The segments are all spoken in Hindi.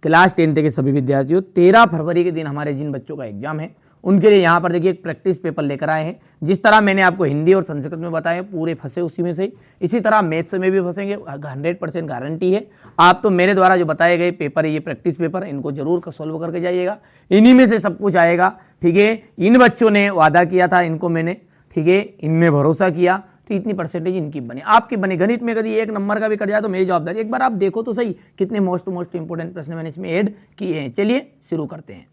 क्लास 10 के सभी विद्यार्थियों, 13 फरवरी के दिन हमारे जिन बच्चों का एग्जाम है उनके लिए यहाँ पर देखिए एक प्रैक्टिस पेपर लेकर आए हैं। जिस तरह मैंने आपको हिंदी और संस्कृत में बताया पूरे फंसे उसी में से, इसी तरह मैथ्स में भी फंसेंगे। 100% गारंटी है। आप तो मेरे द्वारा जो बताए गए पेपर है, ये प्रैक्टिस पेपर, इनको जरूर सॉल्व करके जाइएगा। इन्हीं में से सब कुछ आएगा। ठीक है, इन बच्चों ने वादा किया था, इनको मैंने, ठीक है, इनने भरोसा किया, तो इतनी परसेंटेज इनकी बने, आपकी बने। गणित में कभी 1 नंबर का भी कट जाए तो मेरी जवाबदारी। एक बार आप देखो तो सही कितने मोस्ट इंपोर्टेंट प्रश्न मैंने इसमें ऐड किए हैं। चलिए शुरू करते हैं।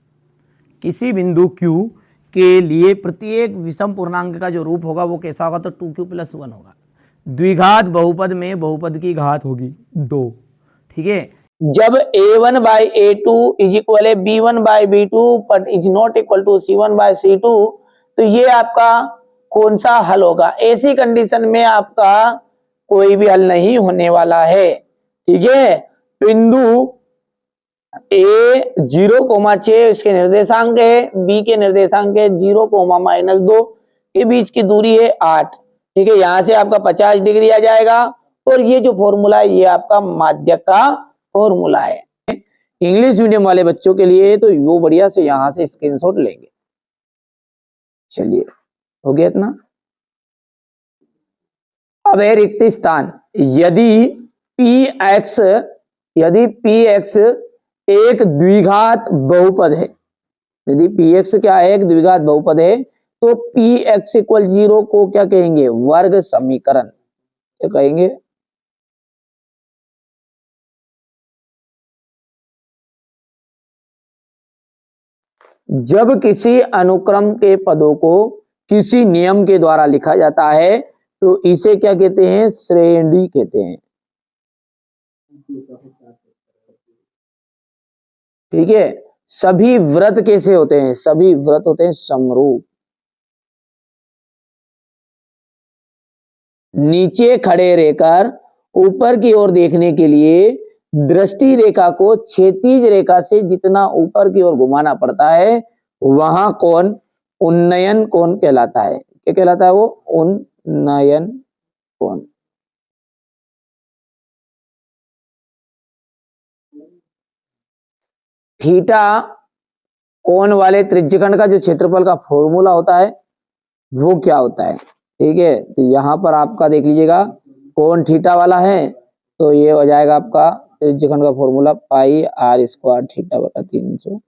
किसी बिंदु Q के लिए प्रत्येक विषम पूर्णांक का जो रूप होगा वो कैसा होगा, तो 2Q + 1 होगा। द्विघात बहुपद में बहुपद की घात होगी 2। ठीक है, जब a1/a2 = b1/b2 but is not equal to c1/c2, तो ये आपका कौन सा हल होगा। ऐसी कंडीशन में आपका कोई भी हल नहीं होने वाला है। ठीक है, बिंदु ए 0,6 इसके निर्देशांक है, बी के निर्देशांक है 0,-2 के बीच की दूरी है 8। ठीक है, यहां से आपका 50 डिग्री आ जाएगा। और ये जो फॉर्मूला है ये आपका माध्यक का फॉर्मूला है। इंग्लिश मीडियम वाले बच्चों के लिए तो वो बढ़िया से यहां से स्क्रीनशॉट लेंगे। चलिए, हो गया इतना। अब है रिक्त स्थान। यदि px एक द्विघात बहुपद है, यदि px क्या है, एक द्विघात बहुपद है, तो px = 0 को क्या कहेंगे, वर्ग समीकरण। क्या कहेंगे, जब किसी अनुक्रम के पदों को किसी नियम के द्वारा लिखा जाता है तो इसे क्या कहते हैं, श्रेणी कहते हैं। ठीक है, सभी व्रत कैसे होते हैं, सभी व्रत होते हैं समरूप। नीचे खड़े रहकर ऊपर की ओर देखने के लिए दृष्टि रेखा को क्षैतिज रेखा से जितना ऊपर की ओर घुमाना पड़ता है वहां कोण उन्नयन कोण कहलाता है। क्या कहलाता है वो, उन्नयन कोण। थीटा कोण वाले त्रिज्यखंड का जो क्षेत्रफल का फॉर्मूला होता है वो क्या होता है। ठीक है, तो यहां पर आपका देख लीजिएगा, कोण थीटा वाला है तो ये हो जाएगा आपका त्रिज्यखंड का फॉर्मूला πr² θ/360।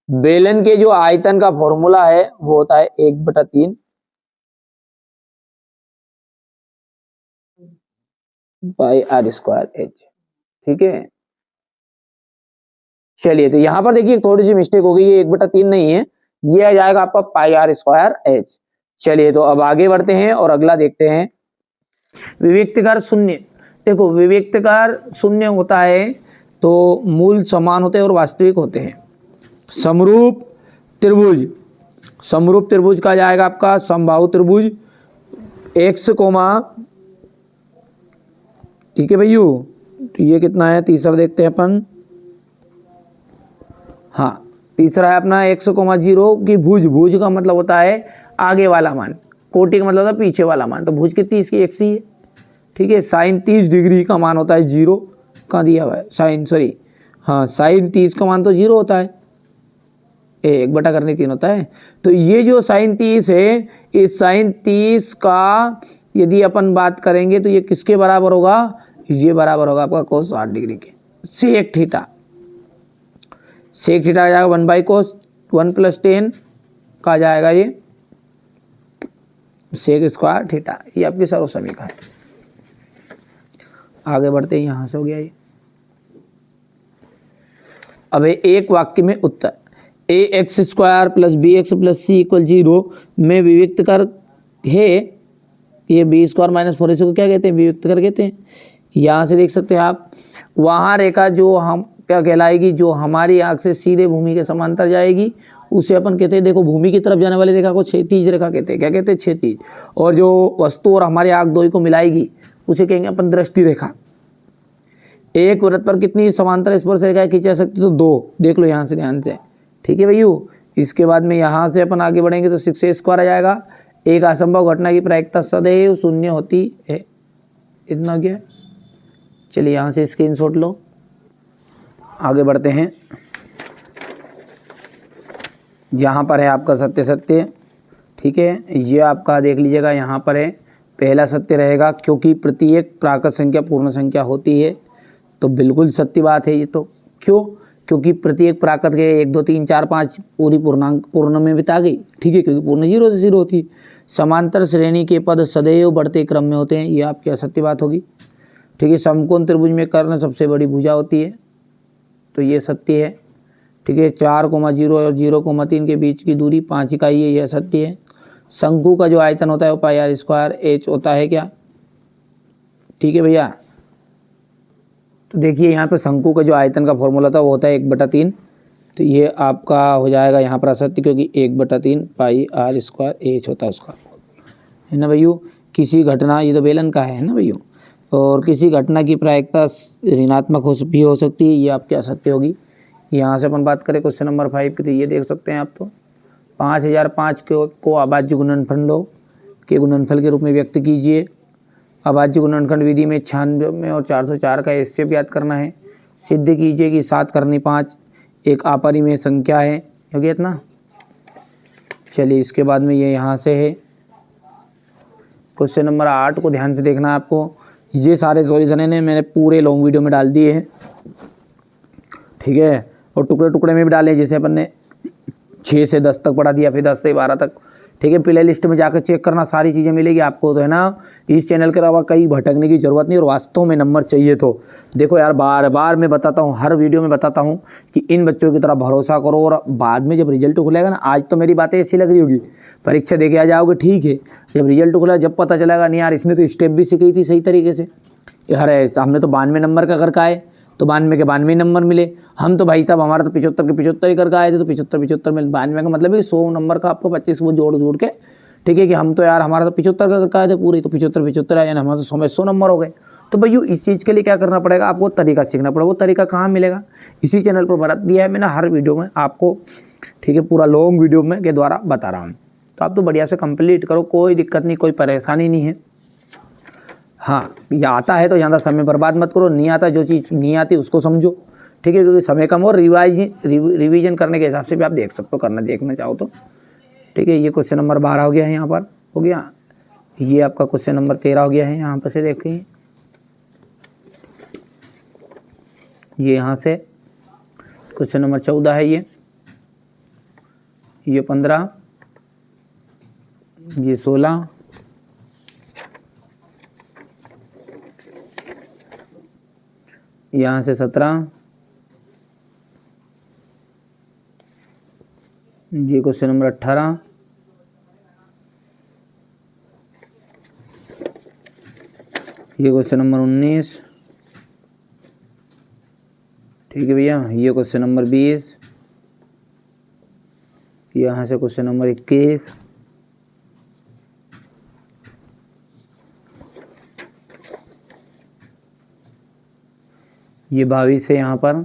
बेलन के जो आयतन का फॉर्मूला है वो होता है 1/3 πr²h। ठीक है, चलिए, तो यहां पर देखिए थोड़ी सी मिस्टेक हो गई है, 1/3 नहीं है, ये आ जाएगा आपका πr²h। चलिए, तो अब आगे बढ़ते हैं और अगला देखते हैं। विविक्तकार शून्य। देखो, विविक्तकार शून्य होता है तो मूल समान होते हैं और वास्तविक होते हैं। समरूप त्रिभुज, समरूप त्रिभुज का जाएगा आपका समबाहु त्रिभुज x, ठीक है भैया, तो ये कितना है, तीसरा देखते हैं अपन। हाँ, तीसरा है अपना x, 0 की भुज। भुज का मतलब होता है आगे वाला मान, कोटि का मतलब होता है पीछे वाला मान, तो भुज कितनी इसकी x ही है। ठीक है, साइन 30 डिग्री का मान होता है 0। कहाँ दिया हुआ है, साइन, सॉरी, हाँ, साइन 30 का मान तो 0 होता है, 1/3 होता है। तो ये जो साइन 30 है, इस साइन 30 का यदि अपन बात करेंगे तो ये किसके बराबर होगा, ये बराबर होगा आपका cos 60 डिग्री के। सेक थीटा, सेक थीटा आ जाएगा 1/cos 1 + 10 का आ जाएगा ये sec² थीटा। ये आपकी सर्व समीकरण है। आगे बढ़ते हैं, यहां से हो गया ये। अब एक वाक्य में उत्तर, ax² + bx + c = 0 में विविक्तकर है। ये b² - 4ac को क्या कहते हैं, विविक्तकर कहते हैं। यहाँ से देख सकते हैं आप, वहाँ रेखा जो हम क्या कहलाएगी, जो हमारी आंख से सीधे भूमि के समांतर जाएगी उसे अपन कहते हैं, देखो, भूमि की तरफ जाने वाली रेखा को क्षैतिज रेखा कहते हैं। क्या कहते हैं, क्षैतिज। और जो वस्तु और हमारी आंख दोई को मिलाएगी उसे कहेंगे अपन दृष्टि रेखा। एक वृत्त पर कितनी समांतर स्पर्श रेखाएं खींची जा सकती, तो 2। देख लो यहाँ से ध्यान से। ठीक है भैया, इसके बाद में यहाँ से अपन आगे बढ़ेंगे तो 6a² आ जाएगा। एक असंभव घटना की प्रायिकता सदैव शून्य होती है। इतना क्या, चलिए यहाँ से स्क्रीनशॉट लो। आगे बढ़ते हैं। यहाँ पर है आपका सत्य सत्य, ठीक है। ये आपका देख लीजिएगा, यहाँ पर है पहला सत्य रहेगा, क्योंकि प्रत्येक प्राकृत संख्या पूर्ण संख्या होती है, तो बिल्कुल सत्य बात है ये तो। क्यों? क्योंकि प्रत्येक प्राकृत के 1 2 3 4 5 पूरी पूर्णांक पूर्ण में बिता गई, ठीक है, क्योंकि पूर्ण 0 से 0 होती है। समांतर श्रेणी के पद सदैव बढ़ते क्रम में होते हैं, ये आपकी असत्य बात होगी, ठीक है। समकोण त्रिभुज में कर्ण सबसे बड़ी भुजा होती है, तो ये सत्य है, ठीक है। 4,0 और 0,3 के बीच की दूरी 5 इकाई है, यह सत्य है। शंकु का जो आयतन होता है वो पाई आर स्क्वायर एच होता है क्या, ठीक है भैया। तो देखिए यहाँ पर शंकु का जो आयतन का फॉर्मूला था वो होता है 1/3, तो ये आपका हो जाएगा यहाँ पर असत्य, क्योंकि 1/3 पाई आर स्क्वायर एच होता है उसका, है ना भैया। किसी घटना, ये तो बेलन का है ना भैया, और किसी घटना की प्रायिकता ऋणात्मक भी हो सकती है, ये आपकी असत्य होगी। यहाँ से अपन बात करें क्वेश्चन नंबर 5 की, तो ये देख सकते हैं आप, तो 5005 को अभाज्य गुणनफल लो के गुणनफल के रूप में व्यक्त कीजिए। अभाज्य गुणनखंड विधि में 96 में और 404 का एचसीएफ याद करना है। सिद्ध कीजिए कि 7 करनी 5 एक अपरिमेय संख्या है, हो गया इतना। चलिए इसके बाद में ये यहाँ से है क्वेश्चन नंबर 8 को ध्यान से देखना है आपको। ये सारे सॉल्यूशन है मैंने पूरे लॉन्ग वीडियो में डाल दिए हैं, ठीक है, और टुकड़े टुकड़े में भी डाले, जैसे अपन ने 6 से 10 तक पढ़ा दिया, फिर 10 से 12 तक, ठीक है। प्ले लिस्ट में जाकर चेक करना, सारी चीज़ें मिलेगी आपको, तो है ना। इस चैनल के अलावा कहीं भटकने की ज़रूरत नहीं, और वास्तव में नंबर चाहिए तो देखो यार, बार बार मैं बताता हूँ, हर वीडियो में बताता हूँ कि इन बच्चों की तरह भरोसा करो, और बाद में जब रिजल्ट खुलेगा ना, आज तो मेरी बातें ऐसी लग रही होगी, परीक्षा देके आ जाओगे, ठीक है, जब रिजल्ट खुला जब पता चलेगा नहीं यार इसने तो स्टेप भी सीखी थी सही तरीके से, अरे हमने तो 92 नंबर का करके आए, तो 92 के 92 नंबर मिले, हम तो भाई साहब हमारा तो 75 के 75 ही करके आए थे, तो 75 में 92 का मतलब है 100 नंबर का आपको 25 वो जोड़ के, ठीक है, कि हम तो यार हमारा तो 75 का करके आए थे पूरी, तो 75 आए ना, हमारा तो 100 नंबर हो गए। तो भैया इस चीज़ के लिए क्या करना पड़ेगा, आपको तरीका सीखना पड़ेगा। वो तरीका कहाँ मिलेगा, इसी चैनल पर बता दिया है मैंने हर वीडियो में आपको, ठीक है, पूरा लॉन्ग वीडियो में के द्वारा बता रहा हूँ। तो आप तो बढ़िया से कंप्लीट करो, कोई दिक्कत नहीं, कोई परेशानी नहीं है। हाँ, या आता है तो ज़्यादा समय बर्बाद मत करो, नहीं आता, जो चीज़ नहीं आती उसको समझो, ठीक है, क्योंकि समय कम, और रिवीजन करने के हिसाब से भी आप देख सकते हो, करना देखना चाहो तो, ठीक है। ये क्वेश्चन नंबर 12 हो गया है, यहाँ पर हो गया। ये आपका क्वेश्चन नंबर 13 हो गया है, यहाँ पर से देखिए, ये यहाँ से क्वेश्चन नंबर 14 है, ये 15, ये 16, यहाँ से 17, ये क्वेश्चन नंबर 18, ये क्वेश्चन नंबर 19, ठीक है भैया। ये क्वेश्चन नंबर 20, यहाँ से क्वेश्चन नंबर 21, ये 22 है यहाँ पर,